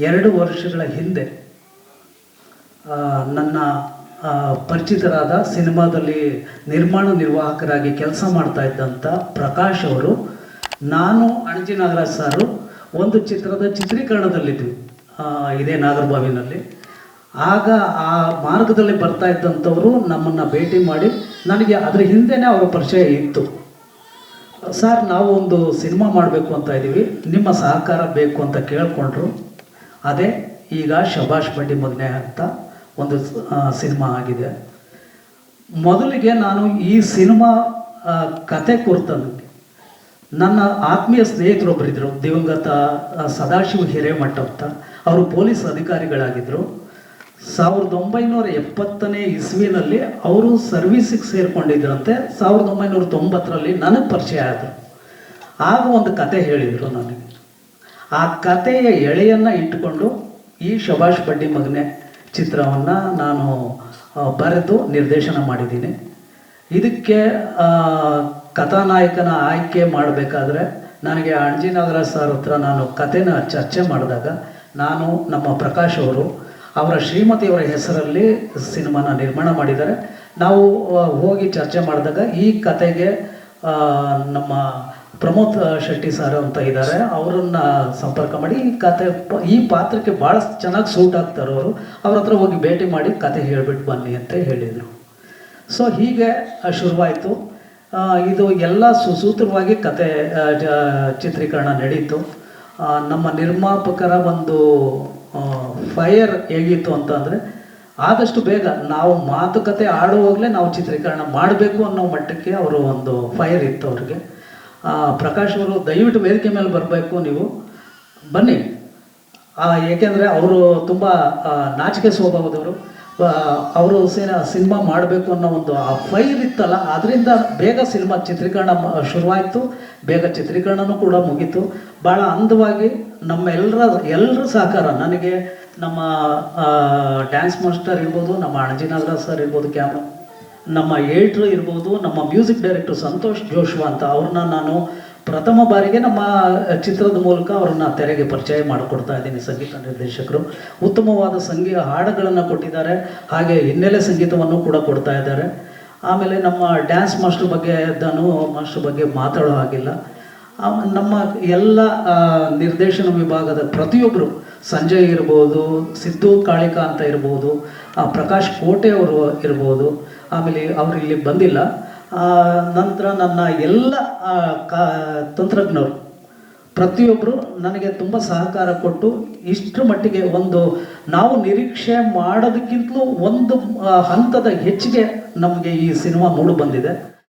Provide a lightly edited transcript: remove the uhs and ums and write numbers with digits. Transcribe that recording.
2 ವರ್ಷಗಳ ಹಿಂದೆ ನನ್ನ ಪರಿಚಿತರಾದ ಸಿನಿಮಾದಲ್ಲಿ ನಿರ್ಮಾಣ ನಿರ್ವಾಹಕರಾಗಿ ಕೆಲಸ ಮಾಡ್ತಾ ಇದ್ದಂಥ ಪ್ರಕಾಶ್ ಅವರು, ನಾನು ಅಣಜಿ ನಾಗರಾಜ್ ಸಾರು ಒಂದು ಚಿತ್ರದ ಚಿತ್ರೀಕರಣದಲ್ಲಿದ್ವಿ ಇದೇ ನಾಗರಬಾವಿನಲ್ಲಿ. ಆಗ ಆ ಮಾರ್ಗದಲ್ಲಿ ಬರ್ತಾ ಇದ್ದಂಥವರು ನಮ್ಮನ್ನು ಭೇಟಿ ಮಾಡಿ, ನನಗೆ ಅದರ ಹಿಂದೆನೇ ಅವರ ಪರಿಚಯ ಇತ್ತು. ಸರ್, ನಾವು ಒಂದು ಸಿನಿಮಾ ಮಾಡಬೇಕು ಅಂತ ಇದ್ದೀವಿ, ನಿಮ್ಮ ಸಹಕಾರ ಬೇಕು ಅಂತ ಕೇಳಿಕೊಂಡ್ರು. ಅದೇ ಈಗ ಶಬಾಷ್ ಬಡ್ಡಿ ಮಗನೆ ಅಂತ ಒಂದು ಸಿನಿಮಾ ಆಗಿದೆ. ಮೊದಲಿಗೆ ನಾನು ಈ ಸಿನಿಮಾ ಕತೆ ಕುರಿತಂತೆ ನನ್ನ ಆತ್ಮೀಯ ಸ್ನೇಹಿತರೊಬ್ಬರಿದ್ದರು, ದಿವಂಗತ ಸದಾಶಿವ ಹಿರೇಮಠ ಅಂತ. ಅವರು ಪೊಲೀಸ್ ಅಧಿಕಾರಿಗಳಾಗಿದ್ದರು. 1970ನೇ ಇಸ್ವಿನಲ್ಲಿ ಅವರು ಸರ್ವೀಸಿಗೆ ಸೇರಿಕೊಂಡಿದ್ರಂತೆ. 1990ರಲ್ಲಿ ನನಗೆ ಪರಿಚಯ ಆದರು. ಆಗ ಒಂದು ಕತೆ ಹೇಳಿದರು ನನಗೆ. ಆ ಕತೆಯ ಎಳೆಯನ್ನು ಇಟ್ಟುಕೊಂಡು ಈ ಶಬಾಷ್ ಬಡ್ಡಿ ಮಗನೆ ಚಿತ್ರವನ್ನು ನಾನು ಬರೆದು ನಿರ್ದೇಶನ ಮಾಡಿದ್ದೀನಿ. ಇದಕ್ಕೆ ಕಥಾನಾಯಕನ ಆಯ್ಕೆ ಮಾಡಬೇಕಾದ್ರೆ ನನಗೆ ಅಣಜಿ ನಾಗರಾಜ್ ಸರ್ ಹತ್ರ ನಾನು ಕಥೆನ ಚರ್ಚೆ ಮಾಡಿದಾಗ, ನಾನು ನಮ್ಮ ಪ್ರಕಾಶ್ ಅವರು ಅವರ ಶ್ರೀಮತಿಯವರ ಹೆಸರಲ್ಲಿ ಸಿನಿಮಾನ ನಿರ್ಮಾಣ ಮಾಡಿದ್ದಾರೆ. ನಾವು ಹೋಗಿ ಚರ್ಚೆ ಮಾಡಿದಾಗ ಈ ಕತೆಗೆ ನಮ್ಮ ಪ್ರಮೋದ್ ಶೆಟ್ಟಿ ಸರ್ ಅಂತ ಇದ್ದಾರೆ, ಅವರನ್ನು ಸಂಪರ್ಕ ಮಾಡಿ ಈ ಪಾತ್ರಕ್ಕೆ ಭಾಳ ಚೆನ್ನಾಗಿ ಸೂಟ್ ಆಗ್ತಾರೆ ಅವರು, ಅವ್ರ ಹತ್ರ ಹೋಗಿ ಭೇಟಿ ಮಾಡಿ ಕತೆ ಹೇಳಿಬಿಟ್ಟು ಬನ್ನಿ ಅಂತ ಹೇಳಿದರು. ಸೊ ಹೀಗೆ ಶುರುವಾಯಿತು. ಇದು ಎಲ್ಲ ಸುಸೂತ್ರವಾಗಿ ಕತೆ ಚಿತ್ರೀಕರಣ ನಡೀತು. ನಮ್ಮ ನಿರ್ಮಾಪಕರ ಒಂದು ಫೈರ್ ಹೇಗಿತ್ತು ಅಂತಂದರೆ, ಆದಷ್ಟು ಬೇಗ ನಾವು ಮಾತುಕತೆ ಆಡುವಾಗಲೇ ನಾವು ಚಿತ್ರೀಕರಣ ಮಾಡಬೇಕು ಅನ್ನೋ ಮಟ್ಟಕ್ಕೆ ಅವರು ಒಂದು ಫೈರ್ ಇತ್ತು ಅವ್ರಿಗೆ. ಪ್ರಕಾಶ್ ಅವರು, ದಯವಿಟ್ಟು ವೇದಿಕೆ ಮೇಲೆ ಬರಬೇಕು, ನೀವು ಬನ್ನಿ. ಏಕೆಂದರೆ ಅವರು ತುಂಬ ನಾಚಿಕೆ ಸ್ವಭಾವದವರು. ಅವರು ಸಿನಿಮಾ ಮಾಡಬೇಕು ಅನ್ನೋ ಒಂದು ಆ ಫೈರ್ ಇತ್ತಲ್ಲ, ಅದರಿಂದ ಬೇಗ ಸಿನಿಮಾ ಚಿತ್ರೀಕರಣ ಶುರುವಾಯಿತು. ಬೇಗ ಚಿತ್ರೀಕರಣನೂ ಕೂಡ ಮುಗೀತು. ಭಾಳ ಅಂದವಾಗಿ ಎಲ್ಲರ ಸಹಕಾರ, ನನಗೆ ನಮ್ಮ ಡ್ಯಾನ್ಸ್ ಮಾಸ್ಟರ್ ಇರ್ಬೋದು, ನಮ್ಮ ಅಣಜಿ ನಾಗರಾಜ್ ಸರ್ ಇರ್ಬೋದು, ಕ್ಯಾಮ್ರಾ ನಮ್ಮ ಏಟ್ರು ಇರ್ಬೋದು, ನಮ್ಮ ಮ್ಯೂಸಿಕ್ ಡೈರೆಕ್ಟರ್ ಸಂತೋಷ್ ಜೋಶ್ವಾ ಅಂತ, ಅವ್ರನ್ನ ನಾನು ಪ್ರಥಮ ಬಾರಿಗೆ ನಮ್ಮ ಚಿತ್ರದ ಮೂಲಕ ಅವ್ರನ್ನ ತೆರೆಗೆ ಪರಿಚಯ ಮಾಡಿಕೊಡ್ತಾ ಇದ್ದೀನಿ. ಸಂಗೀತ ನಿರ್ದೇಶಕರು ಉತ್ತಮವಾದ ಹಾಡುಗಳನ್ನು ಕೊಟ್ಟಿದ್ದಾರೆ, ಹಾಗೆ ಹಿನ್ನೆಲೆ ಸಂಗೀತವನ್ನು ಕೂಡ ಕೊಡ್ತಾ ಇದ್ದಾರೆ. ಆಮೇಲೆ ನಮ್ಮ ಡ್ಯಾನ್ಸ್ ಮಾಸ್ಟರ್ ಬಗ್ಗೆ ಮಾತಾಡೋ ಹಾಗಿಲ್ಲ. ನಮ್ಮ ಎಲ್ಲ ನಿರ್ದೇಶನ ವಿಭಾಗದ ಪ್ರತಿಯೊಬ್ಬರು, ಸಂಜಯ್ ಇರ್ಬೋದು, ಸಿದ್ದು ಕಾಳಿಕಾ ಅಂತ ಇರ್ಬೋದು, ಪ್ರಕಾಶ್ ಕೋಟೆ ಅವರು ಇರ್ಬೋದು, ಆಮೇಲೆ ಅವರು ಇಲ್ಲಿ ಬಂದಿಲ್ಲ. ನಂತರ ನನ್ನ ಎಲ್ಲ ತಂತ್ರಜ್ಞರು ಪ್ರತಿಯೊಬ್ಬರು ನನಗೆ ತುಂಬ ಸಹಕಾರ ಕೊಟ್ಟು ಇಷ್ಟರ ಮಟ್ಟಿಗೆ ನಾವು ನಿರೀಕ್ಷೆ ಮಾಡೋದಕ್ಕಿಂತಲೂ ಒಂದು ಹಂತದ ಹೆಚ್ಚಿಗೆ ನಮಗೆ ಈ ಸಿನಿಮಾ ಮೂಡಿ ಬಂದಿದೆ.